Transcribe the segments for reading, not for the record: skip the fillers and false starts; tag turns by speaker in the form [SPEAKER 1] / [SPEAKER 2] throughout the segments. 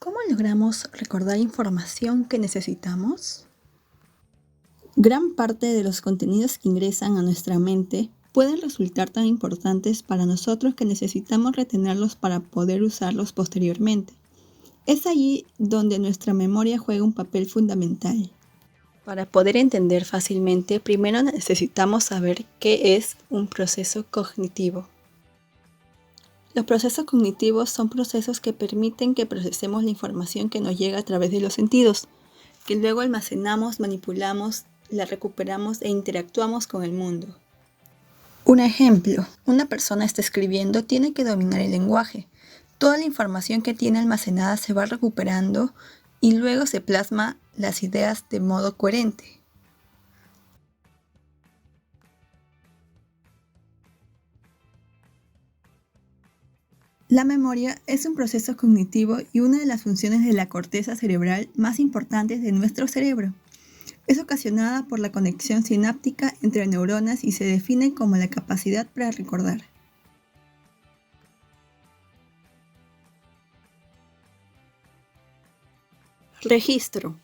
[SPEAKER 1] ¿Cómo logramos recordar información que necesitamos? Gran parte de los contenidos que ingresan a nuestra mente pueden resultar tan importantes para nosotros que necesitamos retenerlos para poder usarlos posteriormente. Es allí donde nuestra memoria juega un papel fundamental. Para poder entender fácilmente, primero necesitamos saber qué es un proceso cognitivo. Los procesos cognitivos son procesos que permiten que procesemos la información que nos llega a través de los sentidos, que luego almacenamos, manipulamos, la recuperamos e interactuamos con el mundo. Un ejemplo, una persona está escribiendo, tiene que dominar el lenguaje. Toda la información que tiene almacenada se va recuperando y luego se plasma las ideas de modo coherente. La memoria es un proceso cognitivo y una de las funciones de la corteza cerebral más importantes de nuestro cerebro. Es ocasionada por la conexión sináptica entre neuronas y se define como la capacidad para recordar. Registro.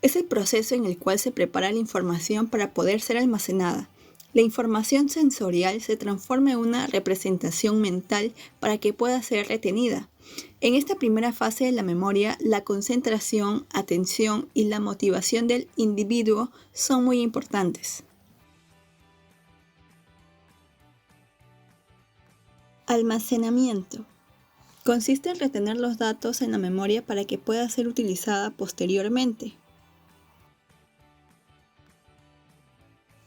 [SPEAKER 1] Es el proceso en el cual se prepara la información para poder ser almacenada. La información sensorial se transforma en una representación mental para que pueda ser retenida. En esta primera fase de la memoria, la concentración, atención y la motivación del individuo son muy importantes. Almacenamiento. Consiste en retener los datos en la memoria para que pueda ser utilizada posteriormente.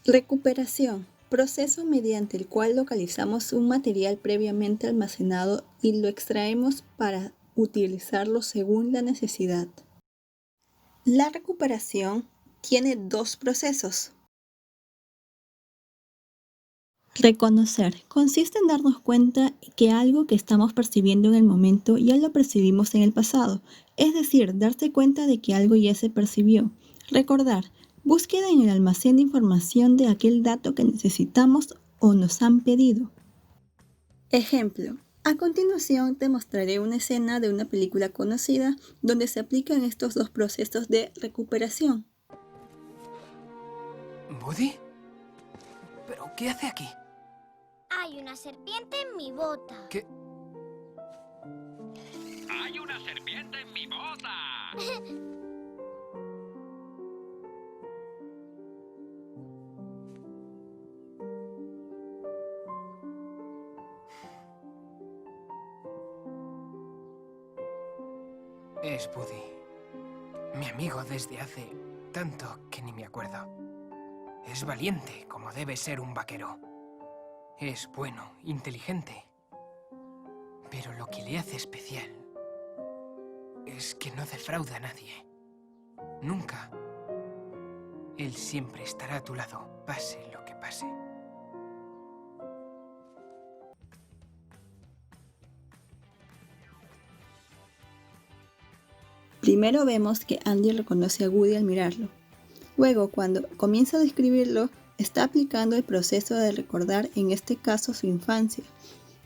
[SPEAKER 1] Recuperación. Proceso mediante el cual localizamos un material previamente almacenado y lo extraemos para utilizarlo según la necesidad. La recuperación tiene dos procesos. Reconocer. Consiste en darnos cuenta que algo que estamos percibiendo en el momento ya lo percibimos en el pasado, es decir, darse cuenta de que algo ya se percibió. Recordar. Búsqueda en el almacén de información de aquel dato que necesitamos o nos han pedido. Ejemplo. A continuación te mostraré una escena de una película conocida donde se aplican estos dos procesos de recuperación.
[SPEAKER 2] ¿Woody? ¿Pero qué hace aquí?
[SPEAKER 3] Hay una serpiente en mi bota.
[SPEAKER 2] ¿Qué?
[SPEAKER 4] ¡Hay una serpiente en mi bota!
[SPEAKER 2] Es Woody. Mi amigo desde hace tanto que ni me acuerdo. Es valiente, como debe ser un vaquero. Es bueno, inteligente. Pero lo que le hace especial es que no defrauda a nadie. Nunca. Él siempre estará a tu lado, pase lo que pase.
[SPEAKER 1] Primero vemos que Andy reconoce a Woody al mirarlo. Luego, cuando comienza a describirlo, está aplicando el proceso de recordar, en este caso su infancia,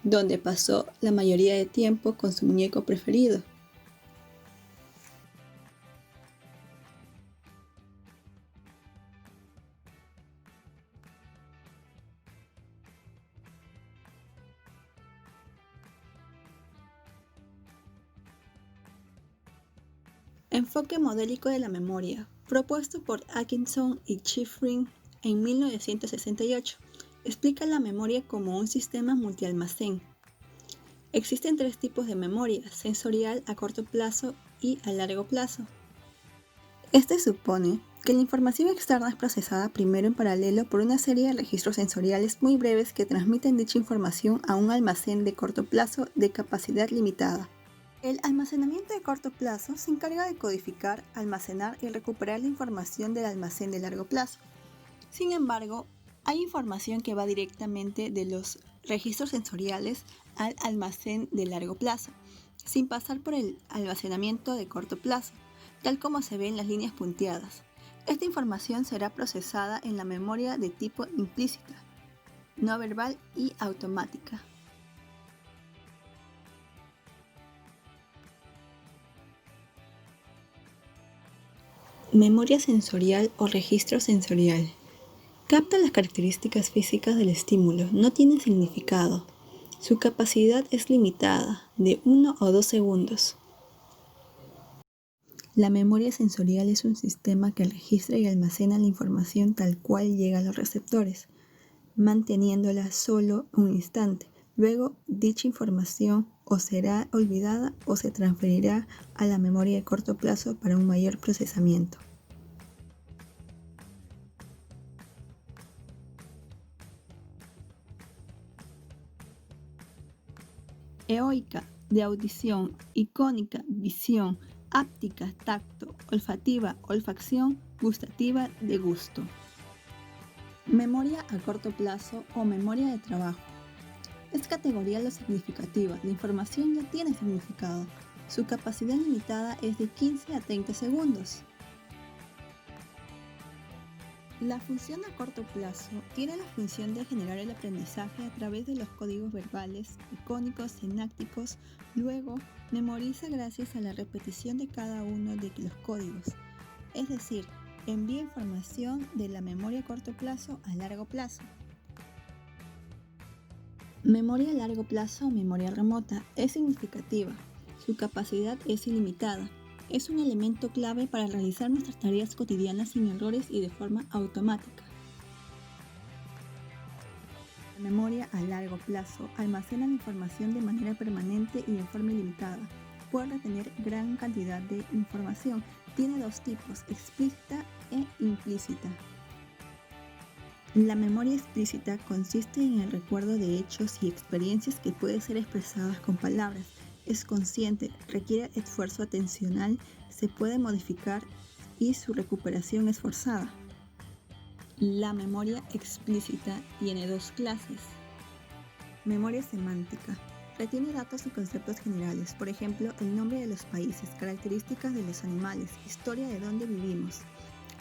[SPEAKER 1] donde pasó la mayoría de tiempo con su muñeco preferido. Enfoque modélico de la memoria, propuesto por Atkinson y Shiffrin en 1968, explica la memoria como un sistema multialmacén. Existen tres tipos de memoria: sensorial a corto plazo y a largo plazo. Este supone que la información externa es procesada primero en paralelo por una serie de registros sensoriales muy breves que transmiten dicha información a un almacén de corto plazo de capacidad limitada. El almacenamiento de corto plazo se encarga de codificar, almacenar y recuperar la información del almacén de largo plazo. Sin embargo, hay información que va directamente de los registros sensoriales al almacén de largo plazo, sin pasar por el almacenamiento de corto plazo, tal como se ve en las líneas punteadas. Esta información será procesada en la memoria de tipo implícita, no verbal y automática. Memoria sensorial o registro sensorial. Capta las características físicas del estímulo, no tiene significado. Su capacidad es limitada, de 1 o 2 segundos. La memoria sensorial es un sistema que registra y almacena la información tal cual llega a los receptores, manteniéndola solo un instante. Luego, dicha información o será olvidada o se transferirá a la memoria de corto plazo para un mayor procesamiento. Eoica, de audición, icónica, visión, áptica, tacto, olfativa, olfacción, gustativa, de gusto. Memoria a corto plazo o memoria de trabajo. Es categoría lo significativa, la información ya tiene significado. Su capacidad limitada es de 15 a 30 segundos. La función a corto plazo tiene la función de generar el aprendizaje a través de los códigos verbales, icónicos, sinápticos. Luego, memoriza gracias a la repetición de cada uno de los códigos. Es decir, envía información de la memoria a corto plazo a largo plazo. Memoria a largo plazo o memoria remota es significativa. Su capacidad es ilimitada. Es un elemento clave para realizar nuestras tareas cotidianas sin errores y de forma automática. La memoria a largo plazo almacena la información de manera permanente y de forma ilimitada. Puede retener gran cantidad de información. Tiene dos tipos, explícita e implícita. La memoria explícita consiste en el recuerdo de hechos y experiencias que pueden ser expresadas con palabras. Es consciente, requiere esfuerzo atencional, se puede modificar y su recuperación es forzada. La memoria explícita tiene dos clases. Memoria semántica. Retiene datos y conceptos generales, por ejemplo, el nombre de los países, características de los animales, historia de dónde vivimos.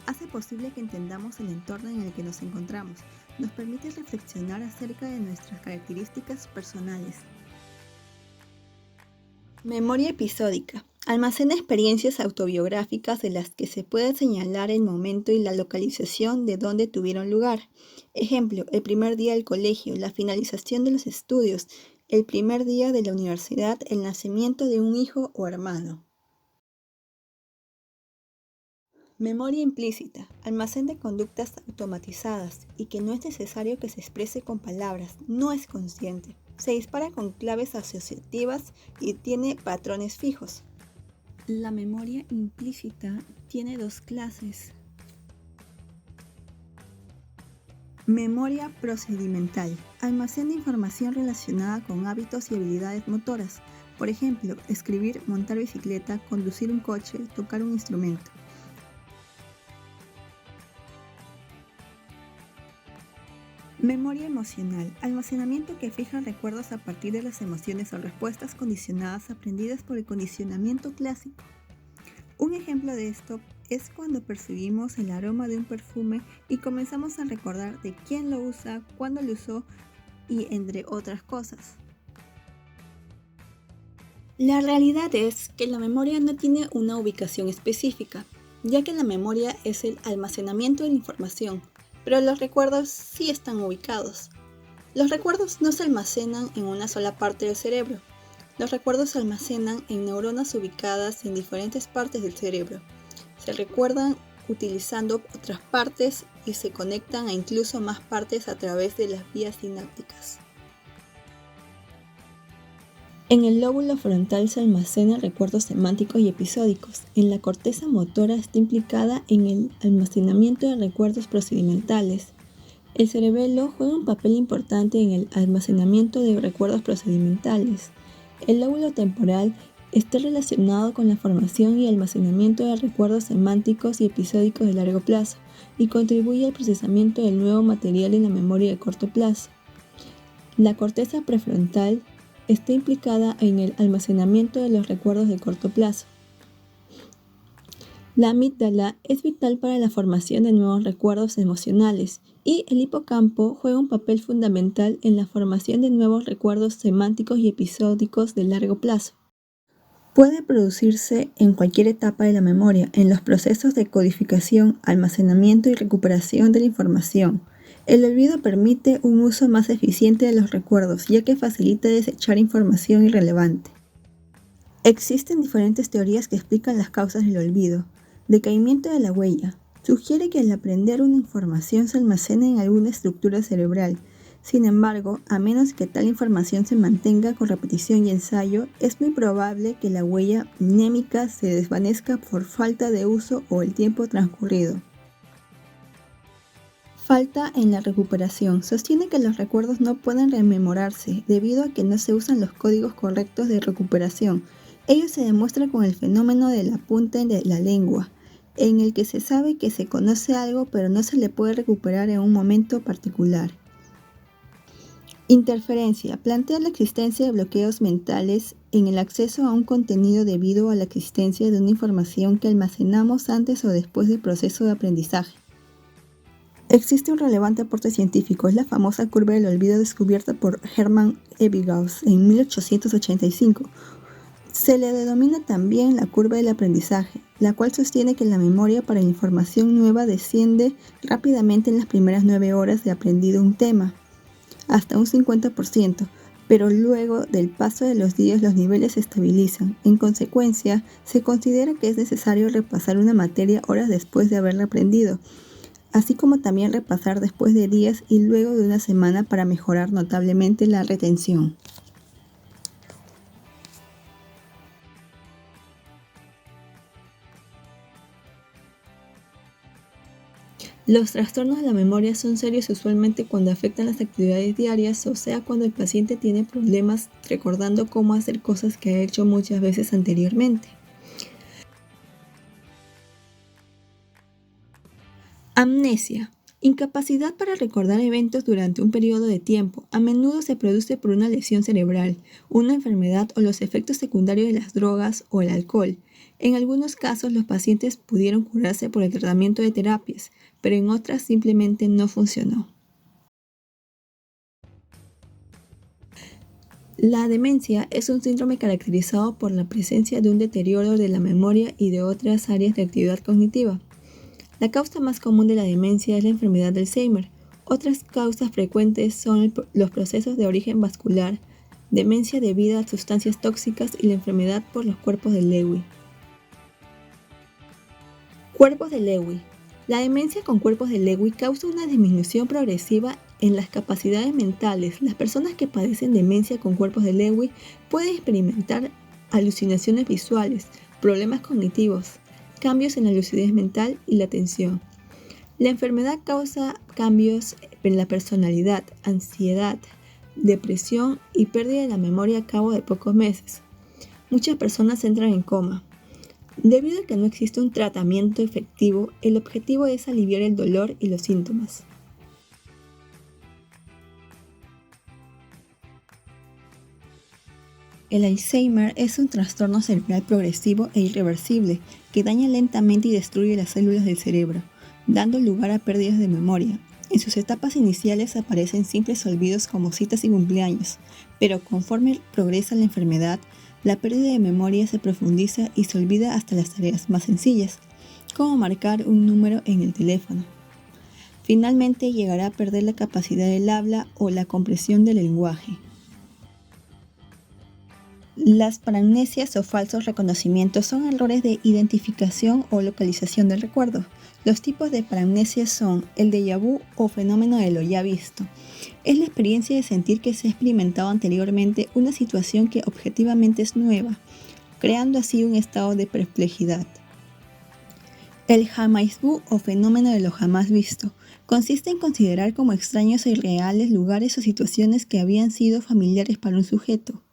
[SPEAKER 1] Hace posible que entendamos el entorno en el que nos encontramos. Nos permite reflexionar acerca de nuestras características personales. Memoria episódica. Almacena experiencias autobiográficas de las que se puede señalar el momento y la localización de donde tuvieron lugar. Ejemplo, el primer día del colegio, la finalización de los estudios, el primer día de la universidad, el nacimiento de un hijo o hermano. Memoria implícita. Almacén de conductas automatizadas y que no es necesario que se exprese con palabras, no es consciente. Se dispara con claves asociativas y tiene patrones fijos. La memoria implícita tiene dos clases. Memoria procedimental. Almacena información relacionada con hábitos y habilidades motoras. Por ejemplo, escribir, montar bicicleta, conducir un coche, tocar un instrumento. Memoria emocional. Almacenamiento que fija recuerdos a partir de las emociones o respuestas condicionadas aprendidas por el condicionamiento clásico. Un ejemplo de esto es cuando percibimos el aroma de un perfume y comenzamos a recordar de quién lo usa, cuándo lo usó y entre otras cosas. La realidad es que la memoria no tiene una ubicación específica, ya que la memoria es el almacenamiento de la información, pero los recuerdos sí están ubicados. Los recuerdos no se almacenan en una sola parte del cerebro. Los recuerdos se almacenan en neuronas ubicadas en diferentes partes del cerebro. Se recuerdan utilizando otras partes y se conectan a incluso más partes a través de las vías sinápticas. En el lóbulo frontal se almacenan recuerdos semánticos y episódicos. En la corteza motora está implicada en el almacenamiento de recuerdos procedimentales. El cerebelo juega un papel importante en el almacenamiento de recuerdos procedimentales. El lóbulo temporal está relacionado con la formación y almacenamiento de recuerdos semánticos y episódicos de largo plazo y contribuye al procesamiento del nuevo material en la memoria de corto plazo. La corteza prefrontal está implicada en el almacenamiento de los recuerdos de corto plazo. La amígdala es vital para la formación de nuevos recuerdos emocionales y el hipocampo juega un papel fundamental en la formación de nuevos recuerdos semánticos y episódicos de largo plazo. Puede producirse en cualquier etapa de la memoria, en los procesos de codificación, almacenamiento y recuperación de la información. El olvido permite un uso más eficiente de los recuerdos, ya que facilita desechar información irrelevante. Existen diferentes teorías que explican las causas del olvido. Decaimiento de la huella. Sugiere que al aprender una información se almacena en alguna estructura cerebral. Sin embargo, a menos que tal información se mantenga con repetición y ensayo, es muy probable que la huella mnémica se desvanezca por falta de uso o el tiempo transcurrido. Falta en la recuperación. Sostiene que los recuerdos no pueden rememorarse debido a que no se usan los códigos correctos de recuperación. Ello se demuestra con el fenómeno del apunte de la lengua, en el que se sabe que se conoce algo pero no se le puede recuperar en un momento particular. Interferencia. Plantea la existencia de bloqueos mentales en el acceso a un contenido debido a la existencia de una información que almacenamos antes o después del proceso de aprendizaje. Existe un relevante aporte científico, es la famosa curva del olvido descubierta por Hermann Ebbinghaus en 1885. Se le denomina también la curva del aprendizaje, la cual sostiene que la memoria para la información nueva desciende rápidamente en las primeras 9 horas de aprendido un tema, hasta un 50%, pero luego del paso de los días los niveles se estabilizan. En consecuencia, se considera que es necesario repasar una materia horas después de haberla aprendido, así como también repasar después de días y luego de una semana para mejorar notablemente la retención. Los trastornos de la memoria son serios usualmente cuando afectan las actividades diarias, o sea, cuando el paciente tiene problemas recordando cómo hacer cosas que ha hecho muchas veces anteriormente. Amnesia. Incapacidad para recordar eventos durante un periodo de tiempo. A menudo se produce por una lesión cerebral, una enfermedad o los efectos secundarios de las drogas o el alcohol. En algunos casos los pacientes pudieron curarse por el tratamiento de terapias, pero en otras simplemente no funcionó. La demencia es un síndrome caracterizado por la presencia de un deterioro de la memoria y de otras áreas de actividad cognitiva. La causa más común de la demencia es la enfermedad de Alzheimer. Otras causas frecuentes son los procesos de origen vascular, demencia debida a sustancias tóxicas y la enfermedad por los cuerpos de Lewy. Cuerpos de Lewy. La demencia con cuerpos de Lewy causa una disminución progresiva en las capacidades mentales. Las personas que padecen demencia con cuerpos de Lewy pueden experimentar alucinaciones visuales, problemas cognitivos, cambios en la lucidez mental y la atención. La enfermedad causa cambios en la personalidad, ansiedad, depresión y pérdida de la memoria a cabo de pocos meses. Muchas personas entran en coma. Debido a que no existe un tratamiento efectivo, el objetivo es aliviar el dolor y los síntomas. El Alzheimer es un trastorno cerebral progresivo e irreversible que daña lentamente y destruye las células del cerebro, dando lugar a pérdidas de memoria. En sus etapas iniciales aparecen simples olvidos como citas y cumpleaños, pero conforme progresa la enfermedad, la pérdida de memoria se profundiza y se olvida hasta las tareas más sencillas, como marcar un número en el teléfono. Finalmente llegará a perder la capacidad del habla o la comprensión del lenguaje. Las paramnesias o falsos reconocimientos son errores de identificación o localización del recuerdo. Los tipos de paramnesia son el déjà vu o fenómeno de lo ya visto. Es la experiencia de sentir que se ha experimentado anteriormente una situación que objetivamente es nueva, creando así un estado de perplejidad. El jamais vu o fenómeno de lo jamás visto consiste en considerar como extraños e irreales lugares o situaciones que habían sido familiares para un sujeto.